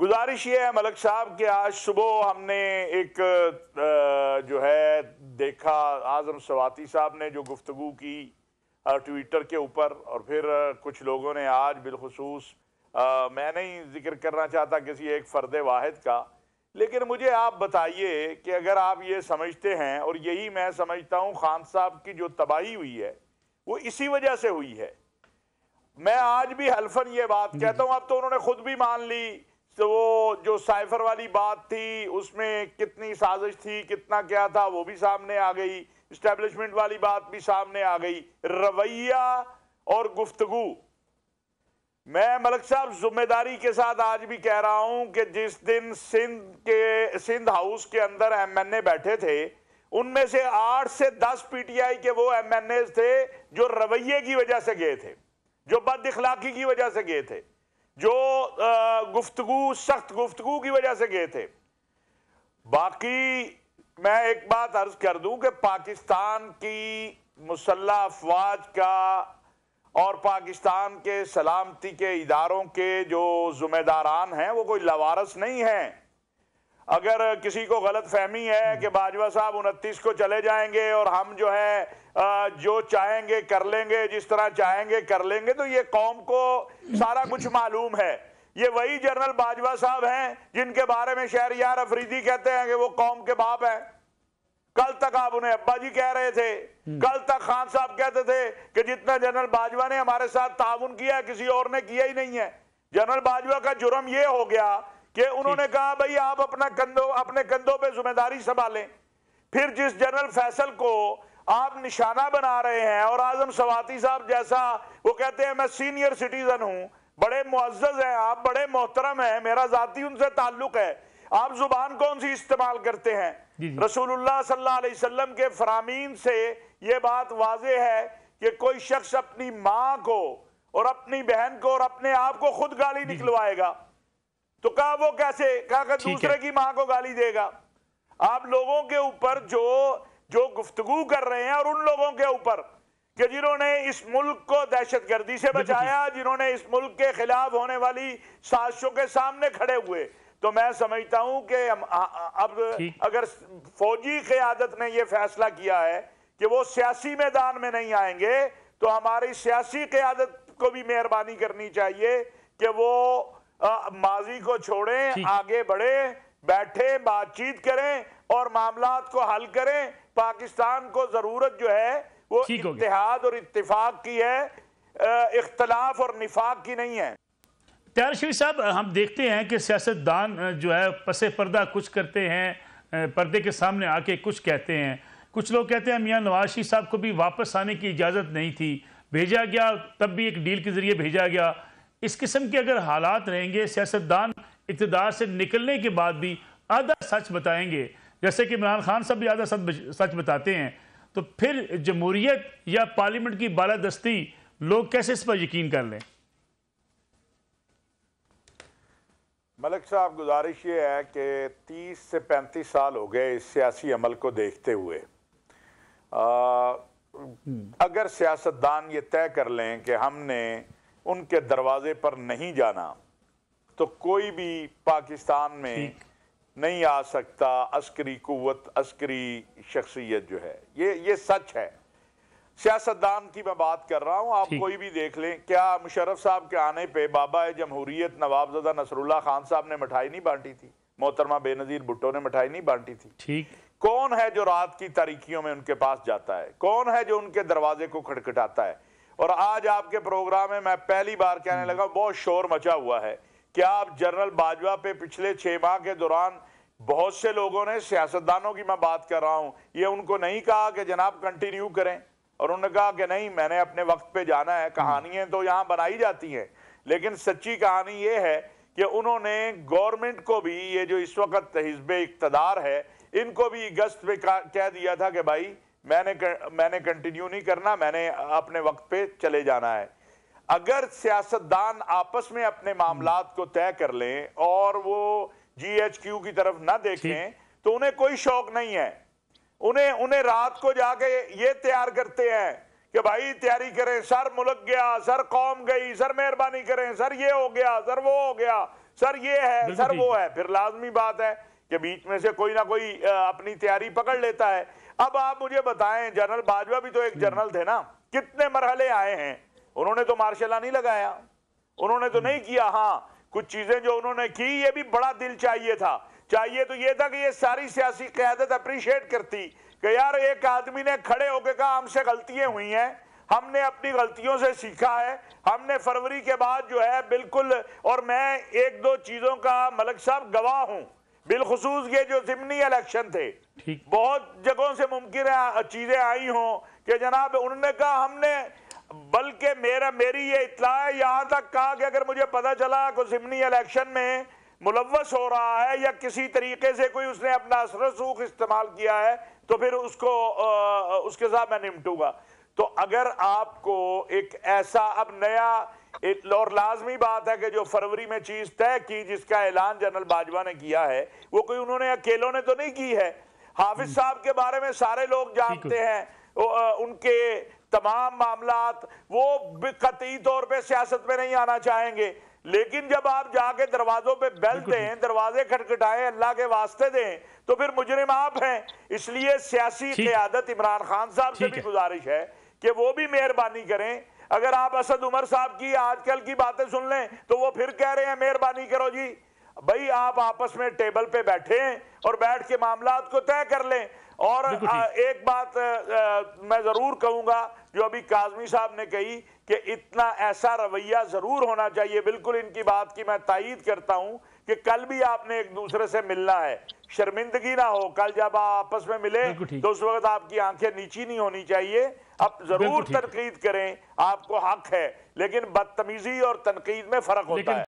گزارش یہ ہے ملک صاحب کہ آج صبح ہم نے ایک جو ہے دیکھا اعظم سواتی صاحب نے جو گفتگو کی ٹویٹر کے اوپر، اور پھر کچھ لوگوں نے آج بالخصوص میں نہیں ذکر کرنا چاہتا کسی ایک فرد واحد کا، لیکن مجھے آپ بتائیے کہ اگر آپ یہ سمجھتے ہیں، اور یہی میں سمجھتا ہوں خان صاحب کی جو تباہی ہوئی ہے وہ اسی وجہ سے ہوئی ہے۔ میں آج بھی حلفاً یہ بات کہتا ہوں، اب تو انہوں نے خود بھی مان لی، تو وہ جو سائفر والی بات تھی اس میں کتنی سازش تھی، کتنا کیا تھا، وہ بھی سامنے آ گئی، اسٹیبلشمنٹ والی بات بھی سامنے آ گئی، رویہ اور گفتگو۔ میں ملک صاحب ذمہ داری کے ساتھ آج بھی کہہ رہا ہوں کہ جس دن سندھ ہاؤس کے اندر ایم این اے بیٹھے تھے، ان میں سے 8 سے 10 پی ٹی آئی کے وہ ایم این ایز تھے جو رویے کی وجہ سے گئے تھے، جو بد اخلاقی کی وجہ سے گئے تھے، جو گفتگو سخت گفتگو کی وجہ سے گئے تھے۔ باقی میں ایک بات عرض کر دوں کہ پاکستان کی مسلح افواج کا اور پاکستان کے سلامتی کے اداروں کے جو ذمہ داران ہیں وہ کوئی لاوارث نہیں ہیں۔ اگر کسی کو غلط فہمی ہے کہ باجوہ صاحب 29 کو چلے جائیں گے اور ہم جو ہے جو چاہیں گے کر لیں گے، جس طرح چاہیں گے کر لیں گے، تو یہ قوم کو سارا کچھ معلوم ہے۔ یہ وہی جنرل باجوہ صاحب ہیں جن کے بارے میں شہریار افریدی کہتے ہیں کہ وہ قوم کے باپ ہیں۔ کل تک آپ انہیں ابا جی کہہ رہے تھے، کل تک خان صاحب کہتے تھے کہ جتنا جنرل باجوہ نے ہمارے ساتھ تعاون کیا ہے کسی اور نے کیا ہی نہیں ہے۔ جنرل باجوہ کا جرم یہ ہو گیا کہ انہوں نے کہا بھئی آپ اپنے کندھوں پہ ذمہ داری سنبھالیں۔ پھر جس جنرل فیصل کو آپ نشانہ بنا رہے ہیں، اور اعظم سواتی صاحب جیسا وہ کہتے ہیں میں سینئر سٹیزن ہوں، بڑے معزز ہیں آپ، بڑے محترم ہیں، میرا ذاتی ان سے تعلق ہے، آپ زبان کون سی استعمال کرتے ہیں؟ رسول اللہ صلی اللہ علیہ وسلم کے فرامین سے یہ بات واضح ہے کہ کوئی شخص اپنی ماں کو اور اپنی بہن کو اور اپنے آپ کو خود گالی نکلوائے گا تو کہا وہ کیسے؟ کہا کہ دوسرے کی ماں کو گالی دے گا۔ آپ لوگوں کے اوپر جو گفتگو کر رہے ہیں، اور ان لوگوں کے اوپر کہ جنہوں نے اس ملک کو دہشت گردی سے بچایا، جنہوں نے اس ملک کے خلاف ہونے والی سازشوں کے سامنے کھڑے ہوئے، تو میں سمجھتا ہوں کہ اب اگر فوجی قیادت نے یہ فیصلہ کیا ہے کہ وہ سیاسی میدان میں نہیں آئیں گے، تو ہماری سیاسی قیادت کو بھی مہربانی کرنی چاہیے کہ وہ ماضی کو چھوڑیں، آگے بڑھیں، بیٹھیں، بات چیت کریں اور معاملات کو حل کریں۔ پاکستان کو ضرورت جو ہے وہ اتحاد اور اتفاق کی ہے، اختلاف اور نفاق کی نہیں ہے۔ طاہر شفیع صاحب، ہم دیکھتے ہیں کہ سیاستدان جو ہے پس پردہ کچھ کرتے ہیں، پردے کے سامنے آ کے کچھ کہتے ہیں۔ کچھ لوگ کہتے ہیں میاں نواز شریف صاحب کو بھی واپس آنے کی اجازت نہیں تھی، بھیجا گیا، تب بھی ایک ڈیل کے ذریعے بھیجا گیا۔ اس قسم کے اگر حالات رہیں گے، سیاستدان اقتدار سے نکلنے کے بعد بھی آدھا سچ بتائیں گے، جیسے کہ عمران خان صاحب بھی آدھا سچ بتاتے ہیں، تو پھر جمہوریت یا پارلیمنٹ کی بالادستی لوگ کیسے اس پر یقین کر لیں؟ ملک صاحب، گزارش یہ ہے کہ 30 سے 35 سال ہو گئے اس سیاسی عمل کو دیکھتے ہوئے۔ اگر سیاستدان یہ طے کر لیں کہ ہم نے ان کے دروازے پر نہیں جانا، تو کوئی بھی پاکستان میں نہیں آ سکتا عسکری قوت، عسکری شخصیت جو ہے، یہ سچ ہے۔ سیاستدان کی میں بات کر رہا ہوں، آپ کوئی بھی دیکھ لیں، کیا مشرف صاحب کے آنے پہ بابا جمہوریت نواب زدہ نصر اللہ خان صاحب نے مٹھائی نہیں بانٹی تھی؟ محترمہ بے نظیر بھٹو نے مٹھائی نہیں بانٹی تھی؟ کون ہے جو رات کی تاریکیوں میں ان کے پاس جاتا ہے؟ کون ہے جو ان کے دروازے کو کھٹکھٹاتا ہے؟ اور آج آپ کے پروگرام میں پہلی بار کہنے لگا، بہت شور مچا ہوا ہے کہ آپ جنرل باجوہ پہ پچھلے 6 ماہ کے دوران بہت سے لوگوں نے، سیاستدانوں کی میں بات کر رہا ہوں، یہ ان کو نہیں کہا کہ جناب کنٹینیو کریں، اور انہوں نے کہا کہ نہیں، میں نے اپنے وقت پہ جانا ہے۔ کہانیاں تو یہاں بنائی جاتی ہیں، لیکن سچی کہانی یہ ہے کہ انہوں نے گورنمنٹ کو بھی، یہ جو اس وقت حزب اقتدار ہے، ان کو بھی اگست پہ کہہ دیا تھا کہ بھائی میں نے کنٹینیو نہیں کرنا، میں نے اپنے وقت پہ چلے جانا ہے۔ اگر سیاستدان آپس میں اپنے معاملات کو طے کر لیں اور وہ جی ایچ کیو کی طرف نہ دیکھیں، تو انہیں کوئی شوق نہیں ہے۔ انہیں رات کو جا کے یہ تیار کرتے ہیں کہ بھائی تیاری کریں، سر ملک گیا، سر قوم گئی، سر مہربانی کریں، سر یہ ہو گیا، سر وہ ہو گیا، سر یہ ہے، بالکل سر ٹھیک وہ ہے، پھر لازمی بات ہے کہ بیچ میں سے کوئی نہ کوئی اپنی تیاری پکڑ لیتا ہے۔ اب آپ مجھے بتائیں، جنرل باجوہ بھی تو ایک جنرل تھے نا، کتنے مرحلے آئے ہیں، انہوں نے تو مارشل لا نہیں لگایا، انہوں نے تو نہیں کیا۔ ہاں کچھ چیزیں جو انہوں نے کی، یہ بھی بڑا دل چاہیے تھا، چاہیے تو یہ تھا کہ یہ ساری سیاسی قیادت اپریشیٹ کرتی کہ یار ایک آدمی نے کھڑے ہو کے کہا ہم سے غلطیاں ہوئی ہیں، ہم نے اپنی غلطیوں سے سیکھا ہے، ہم نے فروری کے بعد جو ہے بالکل، اور میں ایک دو چیزوں کا ملک صاحب گواہ ہوں، بالخصوص یہ جو ضمنی الیکشن تھے، بہت جگہوں سے ممکن ہے چیزیں آئی ہوں کہ جناب انہوں نے کہا ہم نے، بلکہ میری یہ اطلاع ہے، یہاں تک کہا کہ اگر مجھے پتا چلا کہ ضمنی الیکشن میں ملوث ہو رہا ہے یا کسی طریقے سے کوئی اس نے اپنا اثر رسوخ استعمال کیا ہے تو پھر اس کے ساتھ میں نمٹوں گا۔ تو اگر آپ کو ایک ایسا اب نیا، اور لازمی بات ہے کہ جو فروری میں چیز طے کی، جس کا اعلان جنرل باجوہ نے کیا ہے، وہ کوئی انہوں نے اکیلوں نے تو نہیں کی ہے۔ حافظ صاحب کے بارے میں سارے لوگ جانتے ہیں، ان کے تمام معاملات، وہ قطعی طور پہ سیاست میں نہیں آنا چاہیں گے، لیکن جب آپ جا کے دروازوں پہ بیل دیں، دروازے کھٹکھٹائیں، اللہ کے واسطے دیں، تو پھر مجرم آپ ہیں۔ اس لیے سیاسی قیادت عمران خان صاحب سے بھی گزارش ہے کہ وہ بھی مہربانی کریں۔ اگر آپ اسد عمر صاحب کی آج کل کی باتیں سن لیں تو وہ پھر کہہ رہے ہیں مہربانی کرو جی، بھائی آپ آپس میں ٹیبل پہ بیٹھیں اور بیٹھ کے معاملات کو طے کر لیں۔ اور ایک بات میں ضرور کہوں گا جو ابھی کاظمی صاحب نے کہی کہ اتنا ایسا رویہ ضرور ہونا چاہیے، بالکل ان کی بات کی میں تائید کرتا ہوں کہ کل بھی آپ نے ایک دوسرے سے ملنا ہے، شرمندگی نہ ہو، کل جب آپ آپس میں ملے تو اس وقت آپ کی آنکھیں نیچی نہیں ہونی چاہیے۔ اب ضرور تنقید کریں، آپ کو حق ہے، لیکن بدتمیزی اور تنقید میں فرق ہوتا ہے۔